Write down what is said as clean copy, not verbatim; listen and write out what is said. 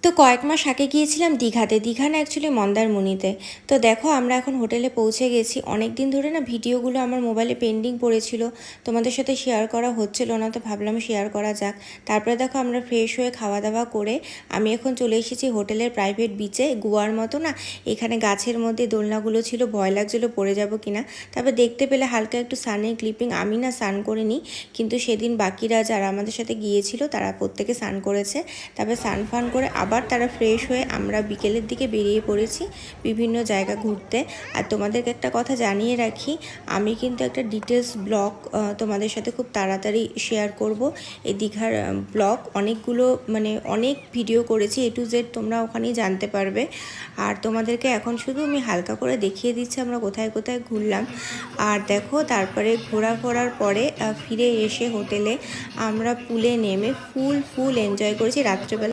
তো কয়েক মাস আগে গিয়েছিলাম দীঘাতে। দীঘা না অ্যাকচুয়ালি মন্দারমণিতে। তো দেখো আমরা এখন হোটেলে পৌঁছে গেছি। অনেক দিন ধরে না ভিডিওগুলো আমার মোবাইলে পেন্ডিং পড়েছিল, তোমাদের সাথে শেয়ার করা হচ্ছিল না, তো ভাবলাম শেয়ার করা যাক। তারপরে দেখো আমরা ফ্রেশ হয়ে খাওয়া দাওয়া করে আমি এখন চলে এসেছি হোটেলের প্রাইভেট বিচে। গোয়ার মতো না এখানে গাছের মধ্যে দোলনাগুলো ছিল, ভয় লাগছিলো পড়ে যাবো কিনা। তারপর দেখতে পেলে হালকা একটু সানের ক্লিপিং। আমি না স্নান করিনি, কিন্তু সেদিন বাকিরা যারা আমাদের সাথে গিয়েছিল তারা প্রত্যেকে স্নান করেছে। তারপর স্নান ফান করে আবার তারা ফ্রেশ হয়ে আমরা বিকেলের দিকে বেরিয়ে পড়েছি বিভিন্ন জায়গা ঘুরতে। আর তোমাদেরকে একটা কথা জানিয়ে রাখি, আমি কিন্তু একটা ডিটেলস ব্লগ তোমাদের সাথে খুব তাড়াতাড়ি শেয়ার করব। এই দীঘার ব্লগ অনেকগুলো, মানে অনেক ভিডিও করেছি, A to Z তোমরা ওখানেই জানতে পারবে। আর তোমাদেরকে এখন শুধু আমি হালকা করে দেখিয়ে দিচ্ছি আমরা কোথায় কোথায় ঘুরলাম। আর দেখো তারপরে ঘোরার পরে ফিরে এসে হোটেলে আমরা পুলে নেমে ফুল এনজয় করেছি রাত্রেবেলা।